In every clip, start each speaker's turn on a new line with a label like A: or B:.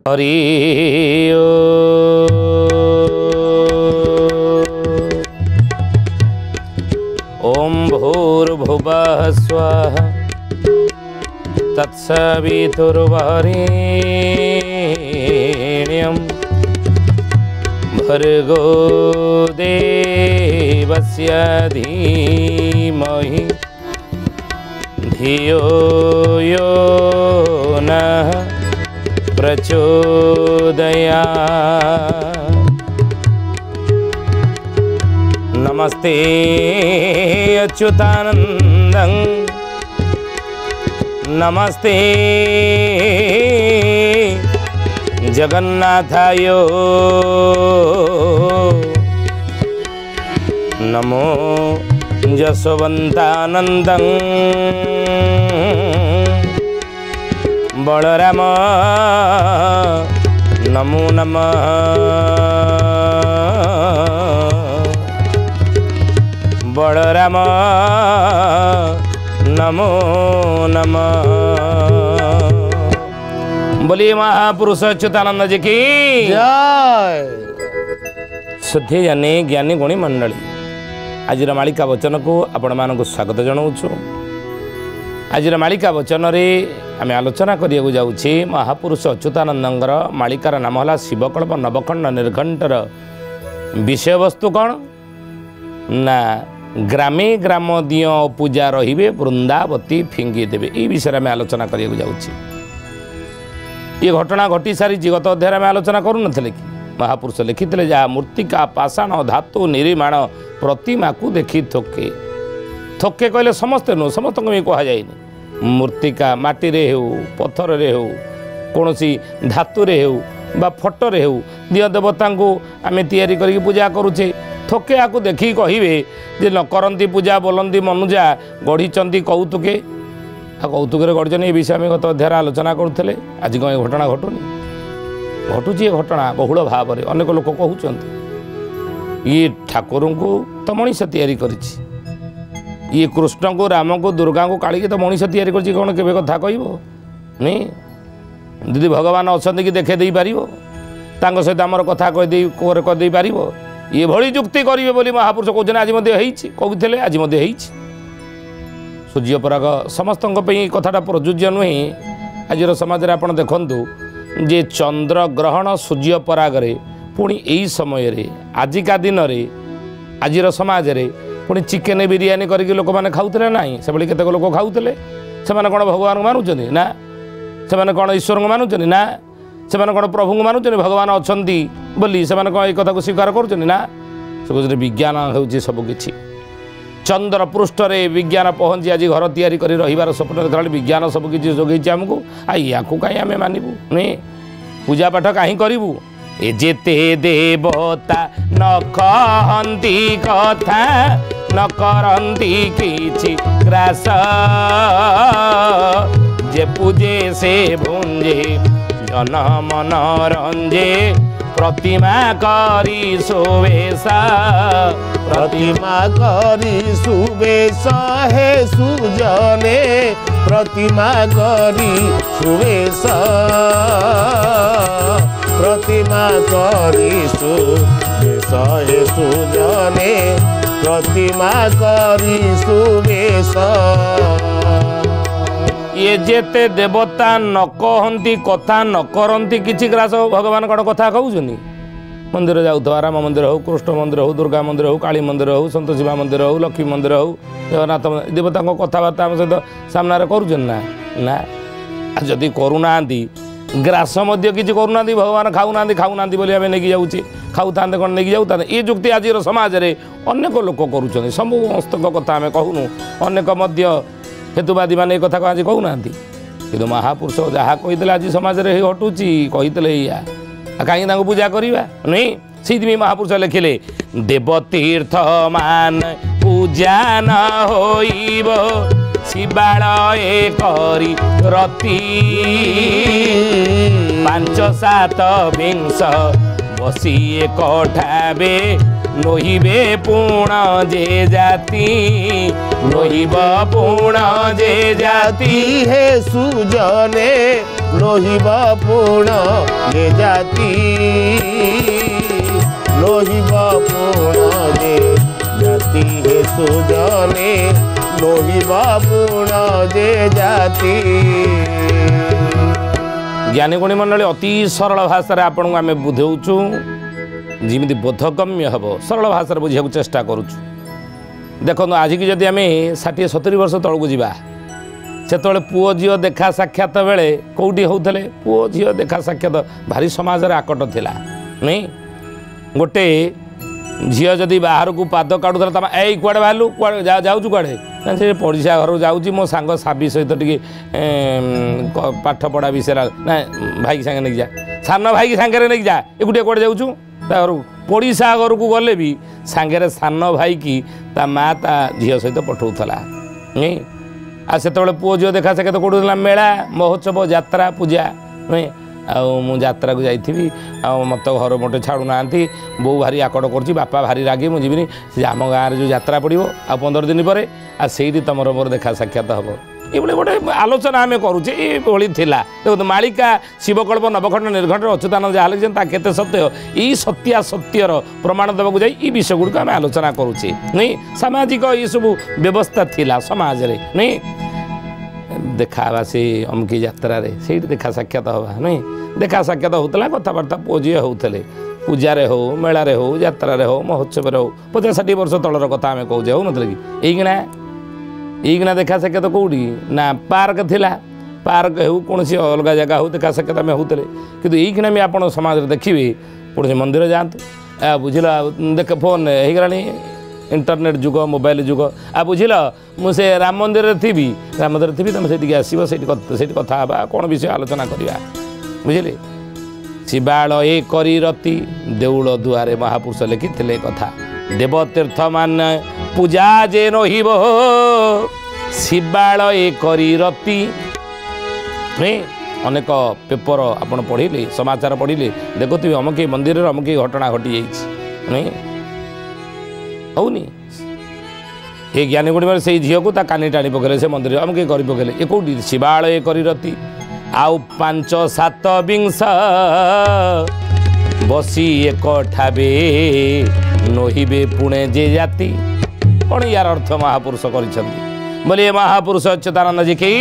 A: हरि ओम भूर्भुवः स्वः तत्सवितुर्वरेण्यं भर्गो देवस्य धीमहि धियो यो नः प्रचोदयात्। नमस्ते अच्युतानन्दं नमस्ते जगन्नाथाय नमो जसवन्तानन्दं बलराम नमो नमः बलराम नमो नमः। बोलिए महापुरुष अच्युतानंद जी की
B: जय।
A: श्रद्धेय जाने ज्ञानी गुणी मंडली आज मालिका वचन को आपण मानक स्वागत जनाऊँ। आज मालिका वचन रे आम आलोचना करिया जाऊँचे महापुरुष अच्युतानंदर मालिकार नाम है शिवकल्प नवखंड निर्घंटर विषय वस्तु कौन ना ग्रामे ग्राम दिय पूजा रहिबे वृंदावती फिंगी देवे ये विषय में आलोचना करिया जाऊँचे। ये घटना घटी सारी गत अध्याय में आलोचना करूँ कि महापुरुष लिखिते जहाँ मूर्तिका पाषाण धातु निर्माण प्रतिमा को देखी थोके थोके कहले समस्ते नुह समस्त कह जाए मूर्तिका माटी रे हो पत्थर रे हो कौन धातु रे हो बा फोटो रे हो दिय देवता को आम तैयारी करके पूजा करुचे थोके आपको देखी कहे जे न करती पूजा बोलती मनुजा गढ़ी कौतुके कौतुक गढ़ ये विषय में गत अध्याय आलोचना करुले। आज कौन घटना घटुनी घटुची घटना बहुल भाव में अनेक लोक कहते ये ठाकुर को तो मनीष तैयारी करिछि ये कृष्ण को राम को दुर्गा को काली तो मनीष तैयारी करिछि कौन केबे कथा कहबो नहीं दीदी भगवान अच्छा कि देखे दे पार सहित आमर कथा कह पार ये भली जुक्ति करेंगे बोली महापुरुष कहते आज कहते आज सूर्य पराग समस्त कथाटा प्रयोज्य नुहे। आज समाज में आप देखु जे चंद्र ग्रहण सूर्य परागरे पुणी यही समय आजिका दिन में आज समाज में पुणी चिकेन बिरियानी करके लोक मैंने खाऊले ना से केतक लोक खाऊले से कौन भगवान को मानुंट ना से कौन ईश्वर को मानुंट ना से कौन प्रभु को मानुंट भगवान अच्छा बोली से कौन एक कथा को स्वीकार कर ना से कहते विज्ञान हूँ सबकि चंद्र पृष्ठ रे विज्ञान पहुँची आज घर तैयारी कर रहीबार स्वप्न देखा विज्ञान सबकि जोगेची आमको या कहीं आम मानबू नहीं पूजा पाठ कहीं करूँ ए जेते देवता न कहती कथा न करती किछि ग्रास जे पूजे से भुंजे जन मन रंजे प्रतिमा करी सुवेशा
B: प्रतिमा करी सुवेश हे सुजने प्रतिमा करी सुवेश प्रतिमा करी सुवेश हे सुजने प्रतिमा करी सुवेश।
A: ये जेते देवता न कहती कथा न करती किछि ग्रास भगवान कौन कथा कहउछनी मंदिर जाऊथवा राम मंदिर हो कृष्ण मंदिर हो दुर्गा मंदिर हो काली मंदिर हो संतोष शिवा मंदिर हो लक्ष्मी मंदिर हो जगन्नाथ देवता कथबार्ता आम सहित सामने करुछन ना ना जदि करूना ग्रास किसी करूना भगवान खाऊना बोली आम नहीं जाऊे खाऊता कौन नहीं जाऊता ये जुक्ति आज समाज में अनेक लोक करुँच समस्त कथा आम कहूनु अनेक हेतुवादी मैंने कथा आज कहूना कि महापुरुष जहाँ कही आज समाज में हटुची कही या कहीं पूजा करवा नहीं से महापुरुष लिखिले देवतीर्थ मान पूजा न होइब शिवालय करी रति 5-7 विंश बसी एकठाबे नहिबे पूर्ण जे जाति नहिब पूर्ण जे जाति
B: हे सुजने লোহিব পুণ যে জাতি লোহিব পুণ যে জাতি হে সুজনে লোহিব পুণ যে জাতি।
A: ज्ञानी गुणी मंडली अति सरल भाषा आपन को आम बुझाऊँ जमी बोधगम्य हम सरल भाषा बुझा चेष्टा करुचु। देखो आज की जदि आम 60-70 वर्ष तौक जा से पुओ झील देखा साक्षात बेले कौटी होते पुओ झील देखा साक्षात भारी समाज आकट थिला नहीं। गोटे झील जदि बाहर को पाद काटुला तम ए कुआड़े बाहरलु कुआड़े जाऊँ कुआड़े से पड़िशा घर जाऊँ मो सांग साबी सहित टे पाठ पढ़ा विषय ना भाई सांगे नहीं जा सान भाई सांगे नहीं जा एकुटिया कुआड़े जाऊँ पड़िशा घर को गले भी सांगे सान भाई की ता माँ ता झील सहित पठाऊला नहीं। आ से पुओ झील देखा साक्षात कौटला मेला महोत्सव यात्रा पूजा नहीं। आत्रा को जाइथि मत घर मोटे छाड़ू ना बो भारी आकड़ कर बापा भारी रागे मुझे जी आम गाँव जो यात्रा पड़ो आ 15 दिन पर से तुम मोर देखा साक्षात हम ये गोटे आलोचना आम करुचे ये देखो मालिका शिवकल्प नवखंड निर्घंट अच्युतानंद जहाँ लिखा केते सत्य यही सत्यासत्यर प्रमाण देवाक जाए ये विषय गुड़िक आम आलोचना करुचे नहीं। सामाजिक ये सब व्यवस्था थिला समाज रे नहीं देखा से अमकी यात्रा से देखा साक्षात हवा नहीं देखा साक्षात होता कथबार्ता पुओ झील होते पूजा हो मेला हो यात्रा हो महोत्सव हो 50-60 वर्ष तलर कथा आम कहे हो मतलब कि यहीकिना देखा साक्षात कौटी ना पार्क थिला पार्क हो कौन सी अलग जगह हो देखा साक्षात आम होते कि यहीकिना भी आप समाज देखिए कौन मंदिर जातु बुझल देख फोन हो गला इंटरनेट जुग मोबाइल जुग आ बुझल मुझे राम मंदिर थी राम मंदिर थी तुम से आसो से कथा कौन विषय आलोचना करवा बुझे शिवाल ए करी रति देउल दुआरे महापुरुष लिखिले कथा देवतीर्थ मान पूजा जे नहिब शिवाल ए करी रति नहीं। अनेक पेपर आपन पढ़िले समाचार पढ़िले देखुवे अमुक मंदिर अमुक घटना घटी जाइए नहीं होनी ये ज्ञानी गुड़ी से झील को कानी टाणी पकड़े से मंदिर अमुक कर पकड़े ये कौटी शिवाल ए करी रति आउ 5-7 विंश बसी एक ठाबे नहिबे पुणे जे जाति कौन यार अर्थ महापुरुष कर बोलिए महापुरुष अच्युतानंद जी की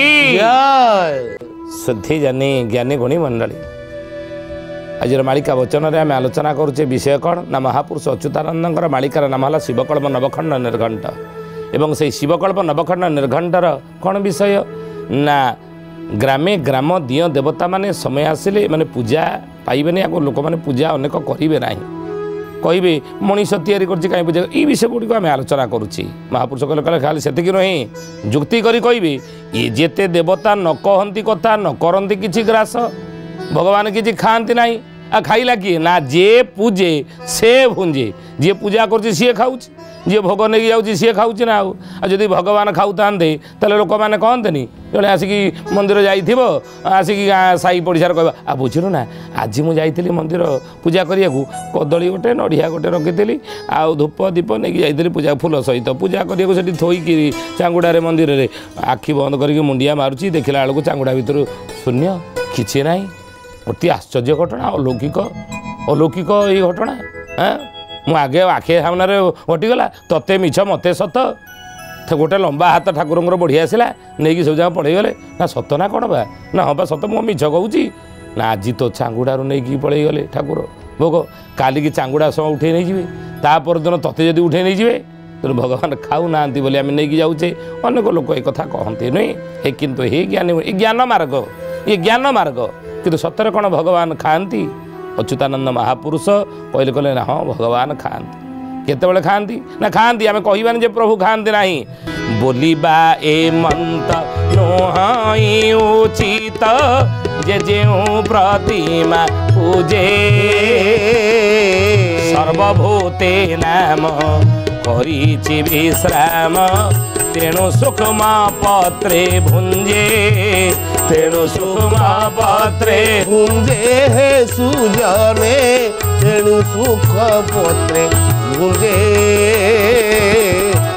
A: शुद्धि जानी ज्ञानी गुणी मंडली आज मालिका वचन में आम आलोचना करुचे विषय कौन ना महापुरुष अच्युतानंद मालिकार नाम है शिवकल्प नवखंड निर्घंट एवं से शिवकल्प नवखंड निर्घंटर कौन विषय ना ग्रामे ग्राम दिय देवता माने समय आसिले माने पूजा पाइबे आगे लोक मैंने पूजा अनेक करेंगे ना कहे मनीष तैयारी कहीं पूजा ये विषय गुड़िक आम आलोचना करुच्ची महापुरुष कहले खाली से नुहे जुक्ति करी कहे ये जेते देवता न कहती कथा न करती किसी ग्रास भगवान किसी खाती ना आ खाइला किए ना जे पूजे से भुंजे जी पूजा कर सी खाऊ जी भोग नहीं जाऊँगी सी खाऊ ना आदि भगवान खाऊ था लोक मैंने कहते जड़े आसिक मंदिर जाइए आसिक साई पड़िशार कह आ बुझलु ना आज मुझे मंदिर पूजा करने को कदली गोटे नड़िया गोटे रखी आउ धूप दीप नहीं जाइए पूजा फूल सहित पूजा करने थोईकी चांगुड़ारे मंदिर में आखि बंद करके मुंडिया मारुची देखला बेलू चांगुड़ा भर शून्य किसी ना अति आश्चर्य घटना अलौकिक ये घटना हाँ मु आगे आखे सामने घटीगला तते मिछ मते सत गोटे लंबा हाथ ठाकुर बढ़िया आसला नहीं सब जगह पड़ेगले ना सत ना कौन बा ना हाँ बा सत मो मिछ कहूँ ना आज तो चांगुड़ारू नहीं पड़ेगले ठाकुर भोग काली की चांगुड़ा समय उठे नहीं जाए तापर दिन तते जब उठे नहीं जाए तो भगवान खाऊ ना बोली आम नहीं जाऊे अनेक लोक एक कथा कहते नुहे ये किंतु हे ज्ञान मार्ग ये ज्ञान मार्ग किंतु सतरे कौन भगवान खाती अच्युतानंद महापुरुष कहले कहले ना हाँ भगवान खाती केतबेले खाती ना खाती आम कहबानी जे प्रभु खाती ना बोलिबा ए मंत नुहाई उचित जे जेउ प्रतिमा पूजे सर्वभूते नाम करिछि विश्राम तेणु सुखमा पत्रे भुंजे तेणु सुखमा पत्रे
B: भुंजे हे सुजने तेणु सुख पत्रे भुंजे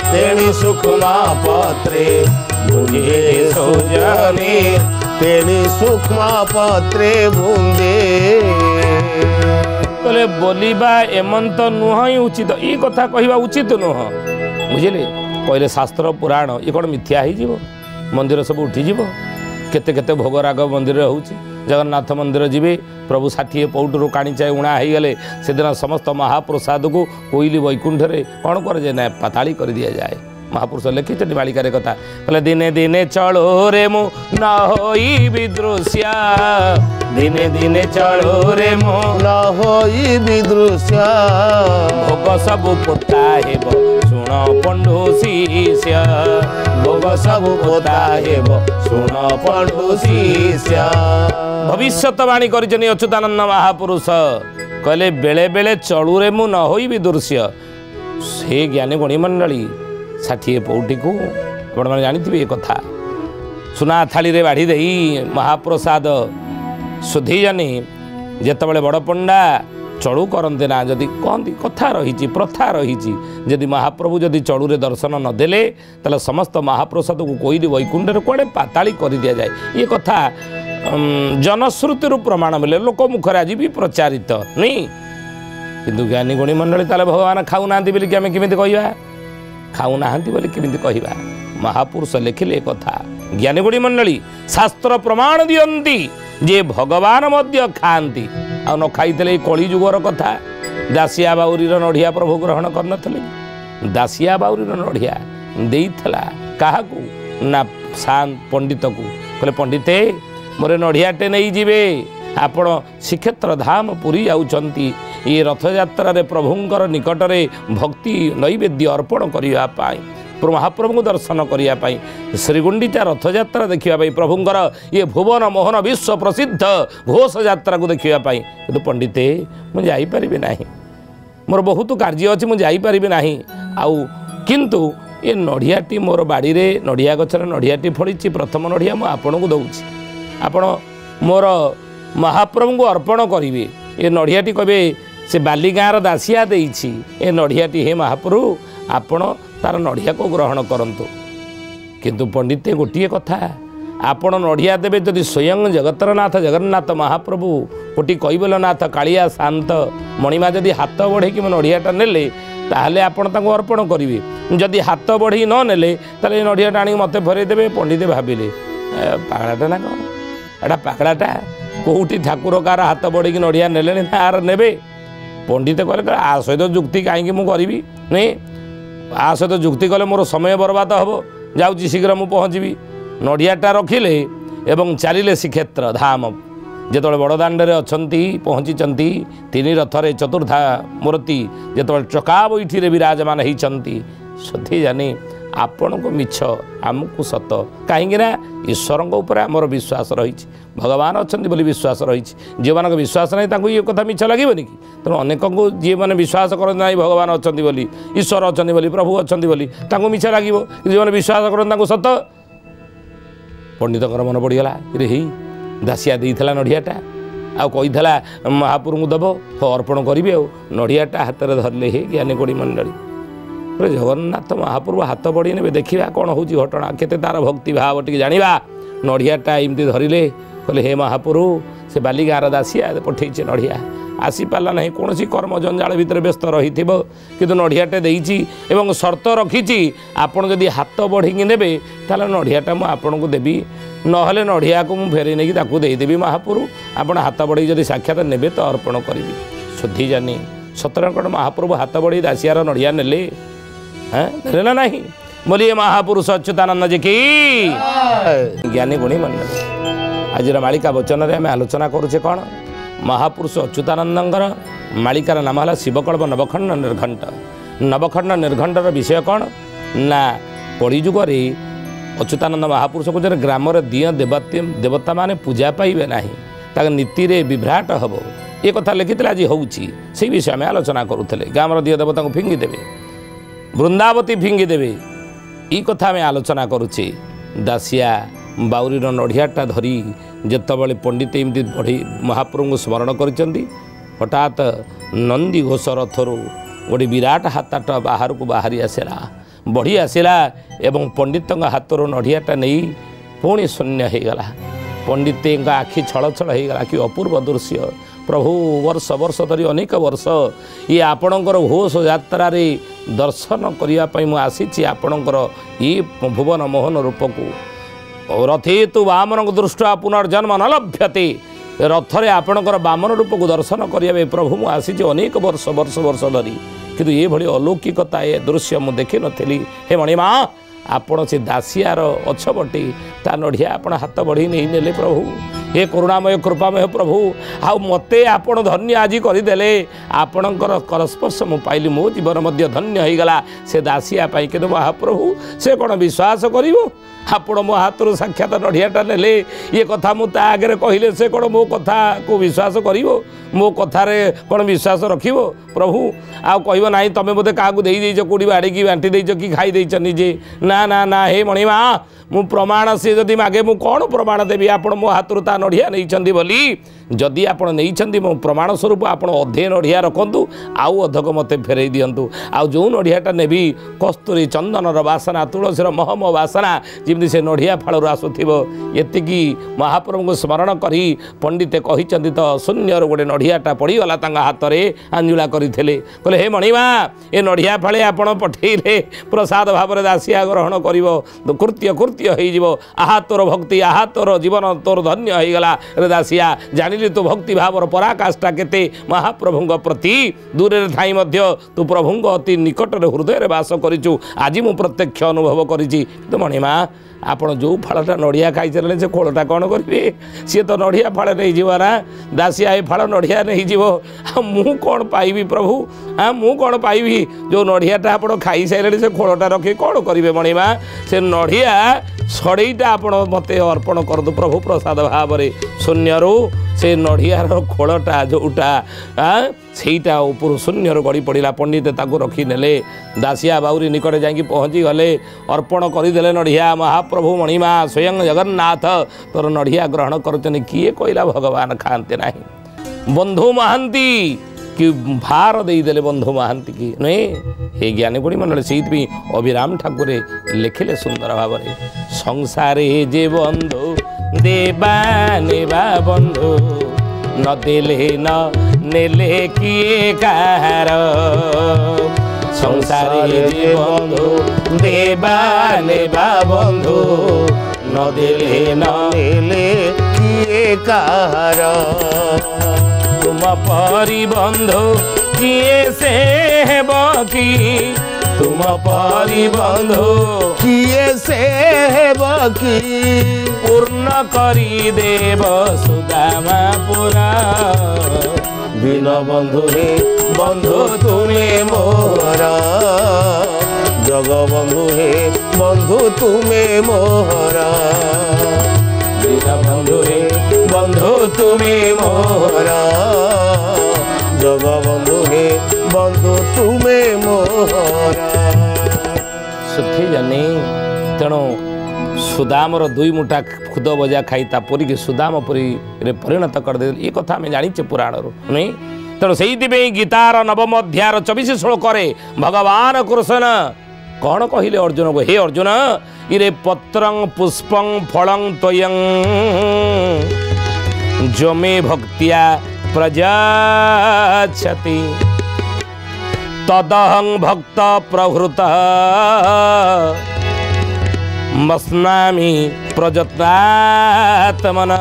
B: तेणु सुखमा पत्रे ବୁନ୍ଦେ ସୁଜନେ ତେଣି ସୂକ୍ଷ୍ମ ପତ୍ରେ ବୁନ୍ଦେ।
A: କହିଲେ ବୋଲିବା ଏମନ୍ତ ନୁହଁ ହିଁ ଉଚିତ, ଏ କଥା କହିବା ଉଚିତ ନୁହଁ। ବୁଝିଲେ, କହିଲେ ଶାସ୍ତ୍ର ପୁରାଣ ଏ କ'ଣ ମିଥ୍ୟା ହେଇଯିବ? ମନ୍ଦିର ସବୁ ଉଠିଯିବ। କେତେ କେତେ ଭୋଗରାଗ ମନ୍ଦିରରେ ହେଉଛି। ଜଗନ୍ନାଥ ମନ୍ଦିର ଯିବେ, ପ୍ରଭୁ 60 ପଉଟରୁ କାଣିଚାଏ ଉଣା ହେଇଗଲେ ସେଦିନ ସମସ୍ତ ମହାପ୍ରସାଦକୁ କୋଇଲି ବୈକୁଣ୍ଠରେ କ'ଣ କରାଯାଏ ନା ପାତାଳି କରିଦିଆଯାଏ। ମହାପୁରୁଷ ଲେଖିଛନ୍ତି ମାଳିକାରେ କଥା, କହିଲେ ଦିନେ ଦିନେ ଚଳୋରେ ମୁଁ ନ ହୋଇ ଦୃଶ୍ୟା, ଦିନେ ଦିନେ ଚଳୋରେ ମୁଁ
B: ନ ହୋଇ ଦୃଶ୍ୟା।
A: ଭୋଗ ସବୁ ପୋତା ହେବ ଶୁଣ ପଣ୍ଡୁ ଶିଷ୍ୟ, ଭୋଗ ସବୁ ପୋତା ହେବ ଶୁଣ ପଣ୍ଡୁ ଶିଷ୍ୟ। ଭବିଷ୍ୟତବାଣୀ କରିଛନ୍ତି ଅଚ୍ୟୁତାନନ୍ଦ ମହାପୁରୁଷ। କହିଲେ ବେଳେ ବେଳେ ଚଳୁରେ ମୁଁ ନ ହୋଇବି ଦୃଶ୍ୟ। ସେ ଜ୍ଞାନୀ ଗୁଣୀ ମଣ୍ଡଳୀ 60 ପଉଟିକୁ ଆପଣମାନେ ଜାଣିଥିବେ ଏ କଥା। ସୁନା ଥାଳିରେ ବାଢ଼ି ଦେଇ ମହାପ୍ରସାଦ ଶୋଧେଇଜାନି ଯେତେବେଳେ ବଡ଼ ପଣ୍ଡା ଚଳୁ କରନ୍ତି ନା, ଯଦି କହନ୍ତି କଥା ରହିଛି ପ୍ରଥା ରହିଛି, ଯଦି ମହାପ୍ରଭୁ ଯଦି ଚଳୁରେ ଦର୍ଶନ ନଦେଲେ ତାହେଲେ ସମସ୍ତ ମହାପ୍ରସାଦକୁ କୋଇଲି ବୈକୁଣ୍ଠରେ କୁଆଡ଼େ ପାତାଳି କରିଦିଆଯାଏ। ଏ କଥା ଜନଶ୍ରୁତିରୁ ପ୍ରମାଣ ମିଳେ, ଲୋକ ମୁଖରେ ଆଜି ବି ପ୍ରଚାରିତ ନୁହେଁ। କିନ୍ତୁ ଜ୍ଞାନୀ ଗୁଣୀ ମଣ୍ଡଳୀ ତାହେଲେ ଭଗବାନ ଖାଉନାହାନ୍ତି ବୋଲିକି ଆମେ କେମିତି କହିବା? ଖାଉନାହାନ୍ତି ବୋଲି କେମିତି କହିବା? ମହାପୁରୁଷ ଲେଖିଲେ କଥା। ଜ୍ଞାନୀ ଗୁଣୀ ମଣ୍ଡଳୀ ଶାସ୍ତ୍ର ପ୍ରମାଣ ଦିଅନ୍ତି ଯେ ଭଗବାନ ମଧ୍ୟ ଖାଆନ୍ତି। ଆଉ ନ ଖାଇଥିଲେ ଏଇ କଳି ଯୁଗର କଥା। ଦାସିଆ ବାଉରୀର ନଡ଼ିଆ ପ୍ରଭୁ ଗ୍ରହଣ କରିନଥିଲେ? ଦାସିଆ ବାଉରୀର ନଡ଼ିଆ ଦେଇଥିଲା କାହାକୁ ନା ପଣ୍ଡିତକୁ। କହିଲେ ପଣ୍ଡିତେ ମୋର ନଡ଼ିଆଟେ ନେଇଯିବେ, ଆପଣ ଶ୍ରୀକ୍ଷେତ୍ର ଧାମ ପୁରୀ ଯାଉଛନ୍ତି ଏ ରଥଯାତ୍ରାରେ ପ୍ରଭୁଙ୍କର ନିକଟରେ ଭକ୍ତି ନୈବେଦ୍ୟ ଅର୍ପଣ କରିବା ପାଇଁ, ମହାପ୍ରଭୁଙ୍କୁ ଦର୍ଶନ କରିବା ପାଇଁ, ଶ୍ରୀଗୁଣ୍ଡିଚା ରଥଯାତ୍ରା ଦେଖିବା ପାଇଁ, ପ୍ରଭୁଙ୍କର ଏ ଭୁବନ ମୋହନ ବିଶ୍ୱ ପ୍ରସିଦ୍ଧ ଘୋଷ ଯାତ୍ରାକୁ ଦେଖିବା ପାଇଁ। କିନ୍ତୁ ପଣ୍ଡିତେ ମୁଁ ଯାଇପାରିବି ନାହିଁ, ମୋର ବହୁତ କାର୍ଯ୍ୟ ଅଛି, ମୁଁ ଯାଇପାରିବି ନାହିଁ। ଆଉ କିନ୍ତୁ ଏ ନଡ଼ିଆଟି ମୋର ବାଡ଼ିରେ ନଡ଼ିଆ ଗଛରେ ନଡ଼ିଆଟି ଫଳିଛି, ପ୍ରଥମ ନଡ଼ିଆ ମୁଁ ଆପଣଙ୍କୁ ଦେଉଛି, ଆପଣ ମୋର ମହାପ୍ରଭୁଙ୍କୁ ଅର୍ପଣ କରିବେ। ଏ ନଡ଼ିଆଟି କହିବେ ସେ ବାଲି ଗାଁର ଦାସିଆ ଦେଇଛି, ଏ ନଡ଼ିଆଟି ହେ ମହାପ୍ରଭୁ ଆପଣ ତାର ନଡ଼ିଆକୁ ଗ୍ରହଣ କରନ୍ତୁ। କିନ୍ତୁ ପଣ୍ଡିତେ ଗୋଟିଏ କଥା, ଆପଣ ନଡ଼ିଆ ଦେବେ ଯଦି ସ୍ୱୟଂ ଜଗତର ନାଥ ଜଗନ୍ନାଥ ମହାପ୍ରଭୁ କୋଟି କୈବଲ୍ୟନାଥ କାଳିଆ ଶାନ୍ତ ମଣିମା ଯଦି ହାତ ବଢ଼େଇକି ମୋ ନଡ଼ିଆଟା ନେଲେ ତାହେଲେ ଆପଣ ତାଙ୍କୁ ଅର୍ପଣ କରିବେ। ଯଦି ହାତ ବଢ଼େଇ ନ ନେଲେ ତାହେଲେ ଏ ନଡ଼ିଆଟା ଆଣିକି ମୋତେ ଫେରେଇ ଦେବେ। ପଣ୍ଡିତ ଭାବିଲେ ପାଗଳାଟା ନା କ'ଣ, ଏଇଟା ପାଗଳାଟା, କେଉଁଠି ଠାକୁର କାହାର ହାତ ବଢ଼େଇକି ନଡ଼ିଆ ନେଲେଣି ନା ଆର ନେବେ? ପଣ୍ଡିତ କହିଲେ ଆ ସହିତ ଯୁକ୍ତି କାହିଁକି ମୁଁ କରିବି? ନାଇଁ, ଆ ସହିତ ଯୁକ୍ତି କଲେ ମୋର ସମୟ ବର୍ବାଦ ହେବ, ଯାଉଛି ଶୀଘ୍ର ମୁଁ ପହଞ୍ଚିବି। ନଡ଼ିଆଟା ରଖିଲେ ଏବଂ ଚାଲିଲେ ଶ୍ରୀକ୍ଷେତ୍ର ଧାମ। ଯେତେବେଳେ ବଡ଼ଦାଣ୍ଡରେ ଅଛନ୍ତି ପହଞ୍ଚିଛନ୍ତି, 3 ରଥରେ ଚତୁର୍ଦ୍ଧା ମୂର୍ତ୍ତି ଯେତେବେଳେ ଚକା ବୈଠିରେ ବିରାଜମାନ ହେଇଛନ୍ତି, ସଥି ଜାନି ଆପଣଙ୍କୁ ମିଛ ଆମକୁ ସତ। କାହିଁକି ନା ଈଶ୍ୱରଙ୍କ ଉପରେ ଆମର ବିଶ୍ୱାସ ରହିଛି, ଭଗବାନ ଅଛନ୍ତି ବୋଲି ବିଶ୍ୱାସ ରହିଛି। ଯେଉଁମାନଙ୍କ ବିଶ୍ୱାସ ନାହିଁ ତାଙ୍କୁ ଏ କଥା ମିଛ ଲାଗିବନି କି? ତେଣୁ ଅନେକଙ୍କୁ ଯିଏମାନେ ବିଶ୍ୱାସ କରନ୍ତି ନାହିଁ ଭଗବାନ ଅଛନ୍ତି ବୋଲି, ଈଶ୍ୱର ଅଛନ୍ତି ବୋଲି, ପ୍ରଭୁ ଅଛନ୍ତି ବୋଲି, ତାଙ୍କୁ ମିଛ ଲାଗିବ। ଯେଉଁମାନେ ବିଶ୍ୱାସ କରନ୍ତି ତାଙ୍କୁ ସତ। ପଣ୍ଡିତଙ୍କର ମନେ ପଡ଼ିଗଲା, ରେ ହେଇ ଦାସିଆ ଦେଇଥିଲା ନଡ଼ିଆଟା, ଆଉ କହିଥିଲା ମହାପ୍ରଭୁଙ୍କୁ ଦେବ, ଅର୍ପଣ କରିବି। ଆଉ ନଡ଼ିଆଟା ହାତରେ ଧରିଲେ ହେ ଜ୍ଞାନୀ ଗୁଣୀ ମଣ୍ଡଳୀ, ଜଗନ୍ନାଥ ମହାପ୍ରଭୁ ହାତ ବଢ଼େଇ ନେବେ, ଦେଖିବା କ'ଣ ହେଉଛି ଘଟଣା, କେତେ ତାର ଭକ୍ତି ଭାବ ଟିକେ ଜାଣିବା। ନଡ଼ିଆଟା ଏମିତି ଧରିଲେ, କହିଲେ ହେ ମହାପ୍ରଭୁ ସେ ବାଲି ଗାଁର ଦାସିଆ ପଠେଇছে ନଡ଼ିଆ, ଆସିପାରିଲା ନାହିଁ, କୌଣସି କର୍ମ ଜଞ୍ଜାଳ ଭିତରେ ବ୍ୟସ୍ତ ରହିଥିବ, କିନ୍ତୁ ନଡ଼ିଆଟେ ଦେଇଛି ଏବଂ ସର୍ତ୍ତ ରଖିଛି ଆପଣ ଯଦି ହାତ ବଢ଼େଇକି ନେବେ ତାହେଲେ ନଡ଼ିଆଟା ମୁଁ ଆପଣଙ୍କୁ ଦେବି, ନହେଲେ ନଡ଼ିଆକୁ ମୁଁ ଫେରେଇ ନେଇକି ତାକୁ ଦେଇଦେବି। ମହାପ୍ରଭୁ ଆପଣ ହାତ ବଢ଼େଇ ଯଦି ସାକ୍ଷାତ ନେବେ ତ ଅର୍ପଣ କରିବି। ଶୁଦ୍ଧି ଜାନି ସତରେ କ'ଣ ମହାପ୍ରଭୁ ହାତ ବଢ଼େଇ ଦାସିଆର ନଡ଼ିଆ ନେଲେ? ନେଲେ ନା ନାହିଁ? ବୋଲି ଏ ମହାପୁରୁଷ ଅଚ୍ୟୁତାନନ୍ଦ ଯେ କି ଜ୍ଞାନୀ ଗୁଣୀ ମଣ୍ଡଳୀ। ଆଜିର ମାଳିକା ବଚନରେ ଆମେ ଆଲୋଚନା କରୁଛେ କ'ଣ? ମହାପୁରୁଷ ଅଚ୍ୟୁତାନନ୍ଦଙ୍କର ମାଳିକାର ନାମ ହେଲା ଶିବକଳ୍ପ ନବଖଣ୍ଡ ନିର୍ଘଣ୍ଟ। ନବଖଣ୍ଡ ନିର୍ଘଣ୍ଟର ବିଷୟ କ'ଣ ନା, କଳିଯୁଗରେ ଅଚ୍ୟୁତାନନ୍ଦ ମହାପୁରୁଷ କହୁଛନ୍ତି ଗ୍ରାମରେ ଦିଅଁ ଦେବତାମାନେ ପୂଜା ପାଇବେ ନାହିଁ, ତାଙ୍କ ନୀତିରେ ବିଭ୍ରାଟ ହେବ। ଏ କଥା ଲେଖିଥିଲେ, ଆଜି ହେଉଛି ସେଇ ବିଷୟ ଆମେ ଆଲୋଚନା କରୁଥିଲେ। ଗ୍ରାମର ଦିଅଁ ଦେବତାଙ୍କୁ ଫିଙ୍ଗିଦେବେ, ବୃନ୍ଦାବତୀ ଫିଙ୍ଗିଦେବେ, ଏଇ କଥା ଆମେ ଆଲୋଚନା କରୁଛେ। ଦାସିଆ ବାଉରୀର ନଡ଼ିଆଟା ଧରି ଯେତେବେଳେ ପଣ୍ଡିତ ଏମିତି ବଢ଼ି ମହାପ୍ରଭୁଙ୍କୁ ସ୍ମରଣ କରିଛନ୍ତି, ହଠାତ୍ ନନ୍ଦୀ ଘୋଷ ରଥରୁ ଗୋଟେ ବିରାଟ ହାତଟା ବାହାରକୁ ବାହାରି ଆସିଲା। बढ़ी आसला एवं पंडित हाथों नड़ियाटा नहीं पुणी शून्य हो गला। पंडित आखि छल छल हो गला कि अपूर्व दृश्य प्रभु वर्ष वर्ष धरी अनेक वर्ष ये आपणकर घोष यात्रा दर्शन करने मुझे आसी आपणकर ये भुवन मोहन रूप को रथे तु वामन दृष्टा पुनर्जन्म न लभ्यते रथरे आपणकर वामन रूप को दर्शन करने प्रभु मुझे आसी अनेक वर्ष वर्ष वर्ष धरी किंतु ये भली अलौकिकता ए दृश्य मुझे देखी नी। हे मणिमा आपण से दासियार अछबटे ता नड़िया आपण हाथ बढ़ी नहीं नेले प्रभु। हे करुणामय कृपामय प्रभु आ मते आपण धन्य आज करदेले आपणकर करस्पर्श मु पाइली मो जीवन मध्य धन्य हो गला से दासिया पाई कि महाप्रभु से कौन विश्वास करिवो आपण मो हाथ साक्षात नड़ियाटा नेले ये कथा मुझे आगे कहले से कौन मो कथा को विश्वास करिवो मो कथारे कौन विश्वास रखिवो प्रभु आ कह ना तुम बोधे क्या देच कौटी बाड़ी बांटी देच कि खाई देच निजे ना ना ना। हे मणिमा मु प्रमाण से जदि मागे मु कौन प्रमाण देवी आप मो हाथ ता नड़िया नहीं बोली जदि आप नहीं मो प्रमाण स्वरूप आप अधे नड़िया रखु आउ अधक मत फेरई दिंतु आउ जो नड़ियाटा नेबी कस्तूरी चंदनर बासना तुलसीर महम बासना जमी से नड़िया फाड़ आसुव एति महाप्रभु को स्मरण करी पंडित कहते तो शून्य गोटे नड़ियाटा पड़गला हाथ में आंजुला करते कहले हे मणिमा ए नड़िया फाड़े आप पठेले प्रसाद भाव दासिया ग्रहण कर कृत्य कृत्य हो आहा तोर भक्ति आहा तोर जीवन तोर धन्य हो गला रे दासिया जानिली तो भक्ति भावर पराकाष्ठा केते महाप्रभु प्रति दूर थाई तू प्रभु अति निकट हृदय बास करिचु आज मु प्रत्यक्ष अनुभव करिछि। तो मणिमा आपण जो फाड़ा नड़िया खाई चले से खोलटा कौन करेंगे सी तो नड़िया फाड़े नहीं जीव ना दासिया ये फाड़ नड़िया नहीं जीव मु कौन पाइबी प्रभु हाँ मु कौन पाइबी जो नड़ियाटा आप खाई सारे से खोलटा रखी कौन करेंगे मणिमा से नड़िया छड़ईटा आपण मत अर्पण कर दो प्रभु प्रसाद भाव में शून्यरू से नड़ियार खोलटा जोटा सेटा ऊपर शून्य गड़ी पड़ा पंडित ताको रखी नेले दासिया बाउरी निकट जाकि पहुँची गले अर्पण करदे नड़िया महाप्रभु मणिमा स्वयं जगन्नाथ तोर नड़िया ग्रहण करते किए कहला भगवान खाते ना बंधु महांती कि भार देदेले बंधु महांती की नुहे हे ज्ञानी गुणी मंडल से अभिराम ठाकुर लिखिले सुंदर भाव में संसारे जे बंधु देवा नेवा बंधु न देले न नेले किए कार संसारे जे बंधु देवा नेवा बंधु न देले न
B: नेले किए कार
A: तुम परी बंधु किए से बकी तुम परी बंधु
B: किए से बकी
A: पूर्ण करी देव सुदामा पुरा
B: दीन बंधु हे बंधु तुम्हें मोहरा जग बंधु हे बंधु तुम्हें मोहरा
A: दीन बंधु हे
B: बंधु तुम्हें मोहरा जग बंधु हे बंधु तुम्हें मोहरा।
A: सुखी जानी तेणु सुदामर दुई मुठा खुद बजा खाई पुरी की सुदामपुरी रे परिणत करदे ये कथा आम जाचे पुराण नहीं तेणु से गीतार नवम अध्याय 24 श्लोक भगवान कृष्ण कौन कहले अर्जुन को हे अर्जुन इरे पत्रं पुष्पं फलं त्वयं जो मे भक्तिया प्रजाच्छति तदहं भक्त प्रहृत मस्नामि प्रजतात्मन।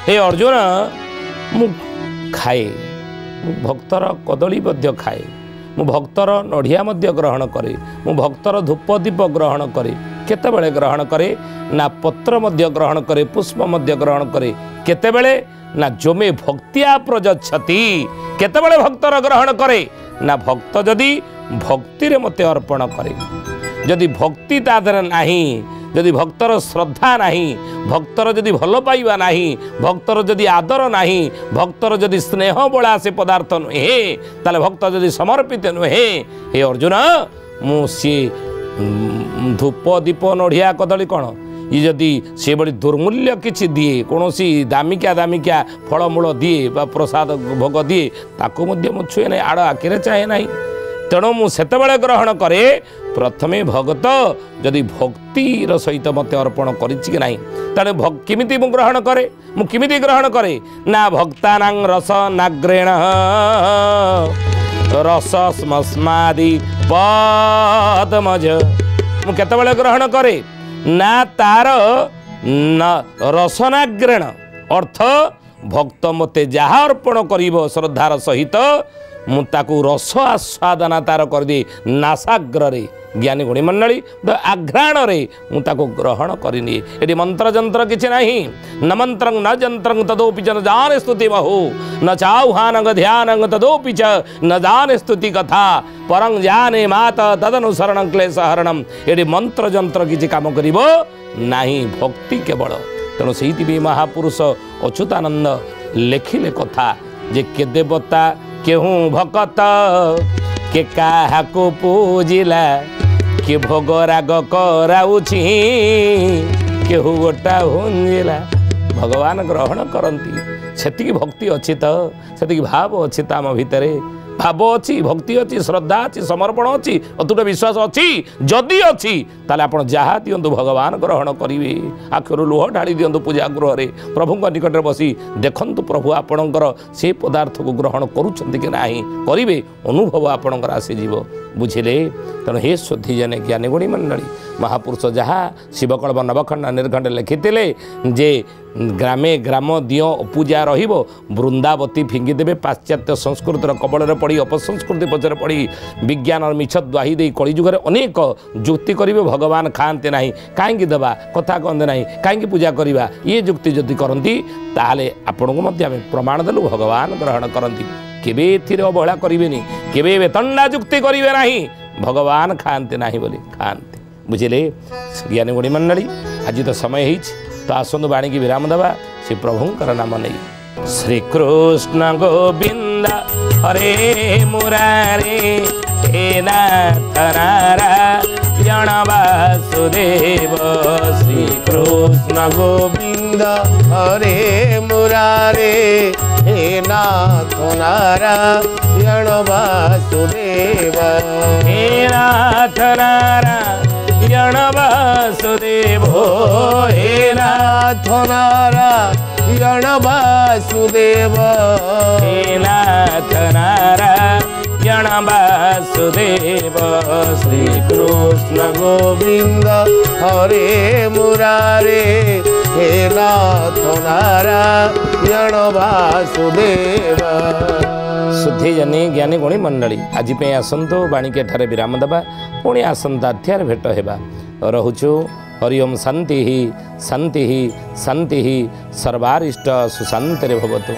A: हे अर्जुन मु खाए मु भक्तर कदली मध्य खाए मु भक्तर नड़िया मध्य ग्रहण करे मु भक्तर धूप दीप ग्रहण करे केतेबेले ग्रहण करे ना पत्र मध्य ग्रहण करे पुष्प मध्य ग्रहण करे केतेबेले ना जोमे भक्तिया प्रजच्छति केतेबेले भक्तर ग्रहण करे ना भक्त जदि भक्ति रे मते अर्पण करे जदि भक्ति तादर नाही जदि भक्तर श्रद्धा नाही भक्तर जदि भल पाइबा नाही भक्तर जदि आदर नाही भक्तर जदि स्नेह बड़ा से पदार्थ नुहे ताले भक्त जदि समर्पित नुहे हे अर्जुन मु सी धूप दीप नड़िया कदली कौन ये जदि से बड़ी दुर्मूल्य किसी दिए कौन सी दामिकिया फलमूल दिए बा प्रसाद भोग दिए ताको मध्य मु छुए नहीं आड़ आखिरे चाहे ना तेणु मुझे ग्रहण करे प्रथमे भगत जदि भक्तिर सहित मत अर्पण करिछि कि नाही ताले किमिति मु ग्रहण करे मु किमिति ग्रहण करे ना भक्तानां रस नाग्रेण रस स्मस्मादि पदमज मु केतबेले ग्रहण करे ना तार ना रसनाग्रेण अर्थ भक्त मते जहा अर्पण करिब श्रद्धार सहित मुताकू रस आस्वादना तार कर दे नासाग्र रे ज्ञानी गुणी मंडली आघ्राण रे मुताकू ग्रहण करनी ये मंत्र जंत्र किसी नहीं न मंत्र न जंत्र तदोपि च न जाने स्तुति महु न चाह्वानंग ध्यानंग तदोपि च न जाने स्तुति कथा परं जाने मात तदनुसरण क्लेशहरणम ये मंत्र जंत्र किसी काम करिबो नहीं भक्ति केवल तेणु से महापुरुष अच्युतानंद लेखिले कथा जे के देवता केहूँ भकत के काहाकू पूजिला के भोग राग कराउछि केहू गोटा हुंजिला भगवान ग्रहण करती सेतिकी भक्ति अच्छी तो सेतिकी भाव अच्छी तो आम भितर भाव अच्छी भक्ति अच्छी श्रद्धा अच्छी समर्पण अच्छी अतुट विश्वास अच्छी जदि अच्छी ताले आपण जहा दियंतु भगवान ग्रहण करिवे आखिर लुह ढाली दियंतु पूजा गृह रे प्रभु निकट बसी देखंतु प्रभु आपणकर से पदार्थ को ग्रहण करुछंती कि नाही करिवे अनुभव आपणकर आसी जीव बुझिले तेणु हे शुद्धि जने ज्ञानी गुणी मंडली महापुरुष जहाँ शिवकल्प नवखंड निर्खंड लिखिते जे ग्रामे ग्राम दियो पूजा रहिबो वृंदावती फिंगी देवे पाश्चात्य संस्कृतिर कबल पड़ी अपसंस्कृति पचर पड़ी विज्ञान मिछ द्वाही दे कलिजुगर अनेक जुक्ति करेंगे भगवान खाते ना कहीं देवा कथा कहते ना कहीं पूजा करवा ये जुक्ति जदि करती ताहले आपण को प्रमाण देलु भगवान ग्रहण करती केबे एथिरे अवहेला करेंगे केबे बेतंडा जुक्ति करेंगे ना भगवान खाते ना बोली खाते बुझिले ज्ञानी गुणी मंडली आज तो समय हो तो आसतु बाणी की विराम देवा से प्रभुंकर नाम नहीं श्रीकृष्ण गोविंद हरे मुरारे हे नाथ नारायण वासुदेव
B: श्रीकृष्ण गोविंद हरे मुरारे हे नाथ नारायण वासुदेव
A: हे नाथ नारायण वासुदेव
B: हे नाथ नारायण वासुदेव
A: हे नाथ नारायण वासुदेव
B: श्रीकृष्ण गोविंद हरे मुरारे हे नाथ नारायण वासुदेव
A: शुद्धि जनी ज्ञानी गुणी मंडली आज आसतु बाणी के ठारे विराम देवा पुणी आसंता अध्याय भेट होगा रहुचु हरिओम शांति शांति शांति सर्वारिष्ट सुशांति भवतु।